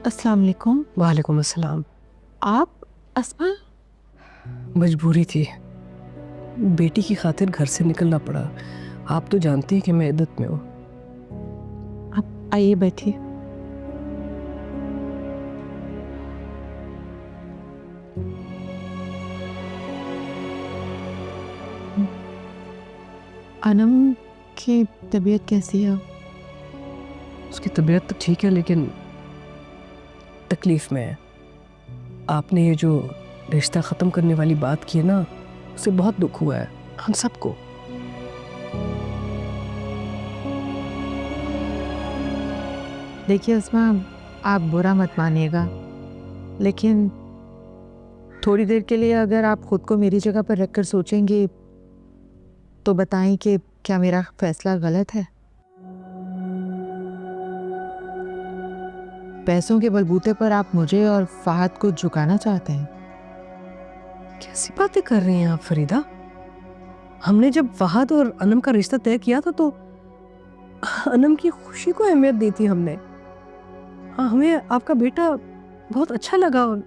अस्सलाम वालेकुम। वालेकुम अस्सलाम। आप अस्मा? मजबूरी थी, बेटी की खातिर घर से निकलना पड़ा। आप तो जानती हैं कि मैं इद्दत में हूँ। आप आइए बैठिए। अनम की तबीयत कैसी है? उसकी तबीयत तो ठीक है लेकिन तकलीफ में है। आपने ये जो रिश्ता ख़त्म करने वाली बात की है ना, उससे बहुत दुख हुआ है हम सबको। देखिए अस्मा, आप बुरा मत मानिएगा, लेकिन थोड़ी देर के लिए अगर आप खुद को मेरी जगह पर रखकर सोचेंगे तो बताएं कि क्या मेरा फैसला गलत है? पैसों के बलबूते पर आप मुझे और फहद को झुकाना चाहते हैं। कैसी बातें कर रही हैं आप फरीदा? हमने जब फहद और अनम का रिश्ता तय किया था तो अनम की खुशी को अहमियत दी थी हमने। हाँ, हमें आपका बेटा बहुत अच्छा लगा और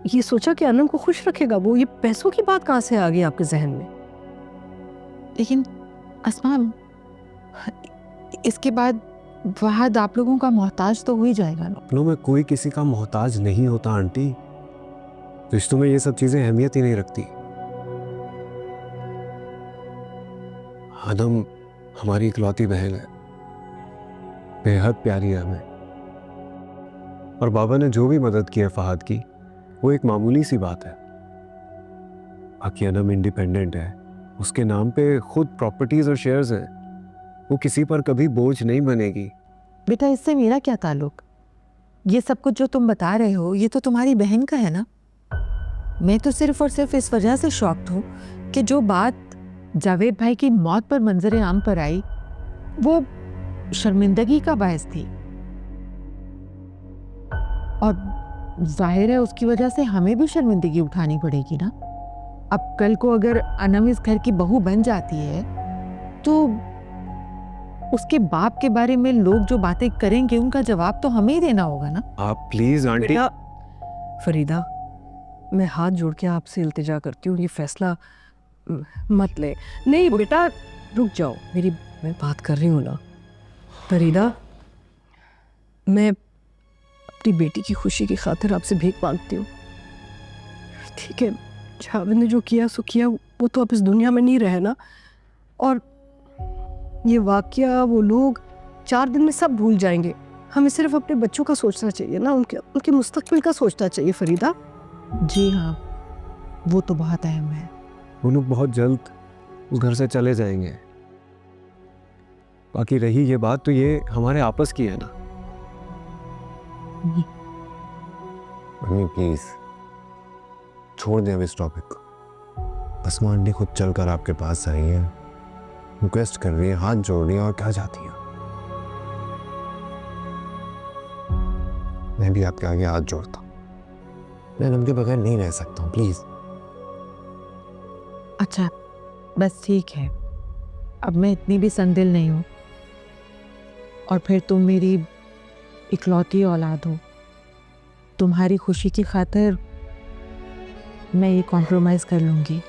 ये सोचा कि अनम को खुश रखेगा वो। ये पैसों की बात कहाँ से आ गई आपके जहन में? लेकिन अस्मा, इसके बाद फहद आप लोगों का मोहताज तो हो ही जाएगा ना। अपनों में कोई किसी का मोहताज नहीं होता आंटी। रिश्तों में ये सब चीजें अहमियत ही नहीं रखती। अनम हमारी इकलौती बहन है, बेहद प्यारी है हमें। और बाबा ने जो भी मदद की है फहद की, वो एक मामूली सी बात है। बाकी अनम इंडिपेंडेंट है, उसके नाम पे खुद प्रॉपर्टीज और शेयर्स हैं। वो किसी पर कभी बोझ नहीं बनेगी। बेटा, इससे मेरा क्या ताल्लुक? ये सब कुछ जो तुम बता रहे हो ये तो तुम्हारी बहन का है ना। मैं तो सिर्फ और सिर्फ इस वजह से शॉक्ड हूँ कि जो बात जावेद भाई की मौत पर मंजरे आम पर आई वो शर्मिंदगी का बायस थी, और जाहिर है उसकी वजह से हमें भी शर्मिंदगी उठानी पड़ेगी ना। अब कल को अगर अनम इस घर की बहू बन जाती है तो उसके बाप के बारे में लोग जो बातें करेंगे उनका जवाब तो हमें ही देना होगा ना। आप प्लीज आंटी। बेटा फरीदा, मैं हाथ जोड़ के आपसे इल्तिजा करती हूँ, ये फैसला मत ले। नहीं बेटा, रुक जाओ, मैं बात कर रही हूँ ना। फरीदा, मैं अपनी बेटी की खुशी की खातिर आपसे भीख मांगती हूँ। ठीक है, जावेद ने जो किया सो किया, वो तो अब इस दुनिया में नहीं रहे ना। और ये वाकया वो लोग 4 दिन में सब भूल जाएंगे। हमें सिर्फ अपने बच्चों का सोचना चाहिए ना, उनके मुस्तकबिल का सोचना चाहिए फरीदा। जी हाँ, वो तो बहुत अहम है। वो लोग बहुत जल्द उस घर से चले जाएंगे। बाकी रही ये बात, तो ये हमारे आपस की है ना। मम्मी प्लीज छोड़ दें अब इस टॉपिक को। बस वो आंटी खुद चलकर आपके पास आई है, रिक्वेस्ट कर रही है, हाथ जोड़ रही है, और क्या चाहती है। मैं भी आपके आगे हाथ जोड़ता हूँ। मैं उनके बगैर नहीं रह सकता हूँ, प्लीज। अच्छा बस ठीक है, अब मैं इतनी भी संदिल नहीं हूँ, और फिर तुम मेरी इकलौती औलाद हो। तुम्हारी खुशी की खातिर मैं ये कॉम्प्रोमाइज कर लूँगी।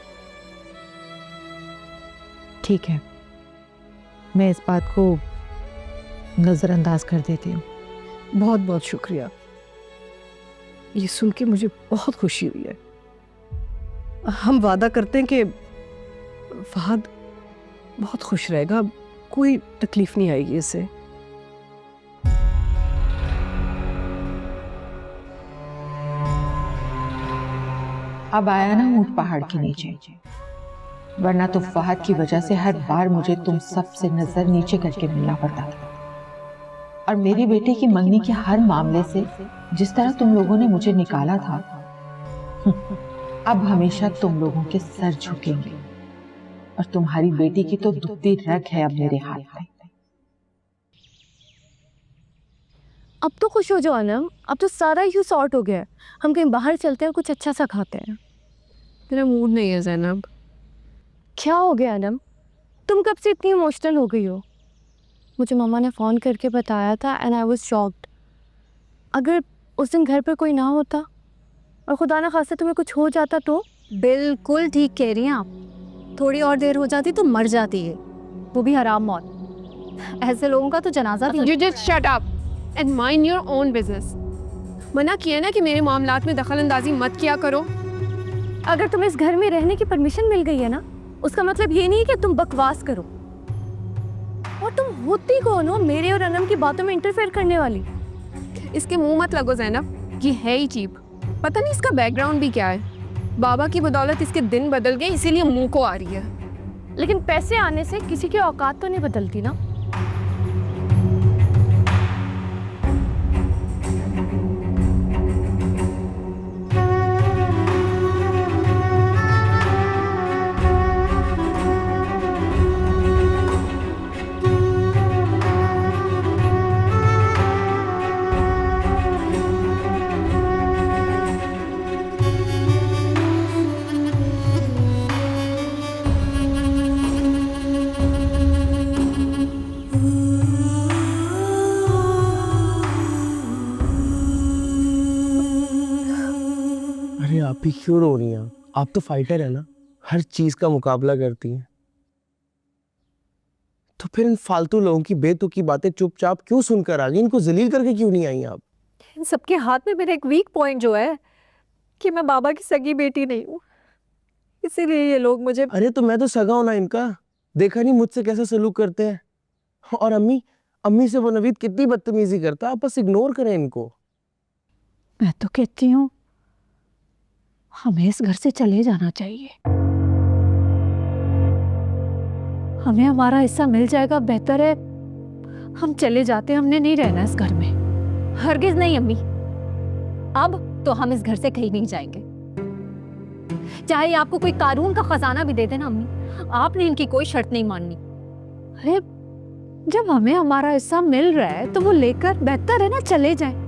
ठीक है, मैं इस बात को नज़रअंदाज कर देती हूँ। बहुत बहुत शुक्रिया, ये सुन के मुझे बहुत खुशी हुई है। हम वादा करते हैं कि फहद बहुत खुश रहेगा, कोई तकलीफ नहीं आएगी इसे। अब आया ना ऊंट पहाड़ के नीचे, वरना तो फहद की वजह से हर बार मुझे तुम सबसे नजर नीचे करके मिलना पड़ता था। और मेरी बेटी की मंगनी के हर मामले से जिस तरह तुम लोगों ने मुझे निकाला था, अब हमेशा तुम लोगों के सर झुकेंगे, और तुम्हारी बेटी की तो दुखती रग है अब मेरे हाथ में। अब तो खुश हो जाओ अनम, अब तो सारा इशू सॉर्ट हो गया है। हम कहीं बाहर चलते हैं और कुछ अच्छा सा खाते हैं। मेरा मूड नहीं है ज़ैनब। क्या हो गया अनम? तुम कब से इतनी इमोशनल हो गई हो? मुझे मम्मा ने फ़ोन करके बताया था एंड आई वाज शॉक्ड। अगर उस दिन घर पर कोई ना होता और खुदा ना खास्ता तुम्हें कुछ हो जाता तो? बिल्कुल ठीक कह रही हैं आप। थोड़ी और देर हो जाती तो मर जाती है, वो भी हराम मौत। ऐसे लोगों का तो जनाजा भी You just shut up and mind your own business. मना किया ना कि मेरे मामलात में दखल अंदाजी मत किया करो। अगर तुम्हें इस घर में रहने की परमिशन मिल गई है ना, उसका मतलब ये नहीं कि तुम बकवास करो। और तुम होती कौन हो मेरे और अनम की बातों में इंटरफेयर करने वाली? इसके मुंह मत लगो ज़ैनब, ये है ही चीप। पता नहीं इसका बैकग्राउंड भी क्या है। बाबा की बदौलत इसके दिन बदल गए, इसीलिए मुंह को आ रही है। लेकिन पैसे आने से किसी की औकात तो नहीं बदलती ना। अरे आप ही क्यों रो रही हैं? आप तो फाइटर है ना, हर चीज का मुकाबला करती हैं। तो फिर इन फालतू लोगों की बेतुकी बातें चुपचाप क्यों सुनकर आ गई? इनको जलील करके क्यों नहीं आई आप? इन सबके हाथ में मेरा एक वीक पॉइंट जो है कि मैं बाबा की सगी बेटी नहीं हूँ, इसीलिए ये लोग मुझे। अरे तो मैं तो सगा हूं ना इनका, देखा नहीं मुझसे कैसा सलूक करते हैं। और अम्मी अम्मी से वो नवीद कितनी बदतमीजी करता है, आप बस इग्नोर करें इनको। मैं तो कहती हूँ हमें इस घर से चले जाना चाहिए। हमें हमारा हिस्सा मिल जाएगा, बेहतर है हम चले जाते हैं। हमने नहीं रहना इस घर में। हरगिज नहीं अम्मी, अब तो हम इस घर से कहीं नहीं जाएंगे। चाहे आपको कोई कानून का खजाना भी दे देना अम्मी, आपने इनकी कोई शर्त नहीं माननी। अरे जब हमें हमारा हिस्सा मिल रहा है तो वो लेकर बेहतर है ना चले जाए।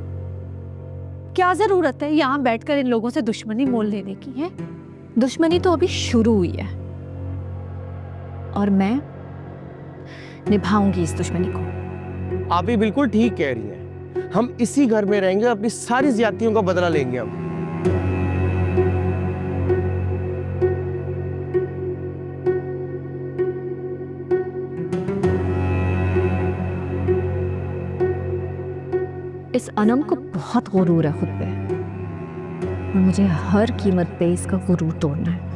क्या जरूरत है यहाँ बैठकर इन लोगों से दुश्मनी मोल लेने की है? दुश्मनी तो अभी शुरू हुई है और मैं निभाऊंगी इस दुश्मनी को। आप ही बिल्कुल ठीक कह रही हैं, हम इसी घर में रहेंगे, अपनी सारी ज्यादतियों का बदला लेंगे हम। इस अनम को बहुत गुरूर है खुद पे और मुझे हर कीमत पे इसका गुरूर तोड़ना है।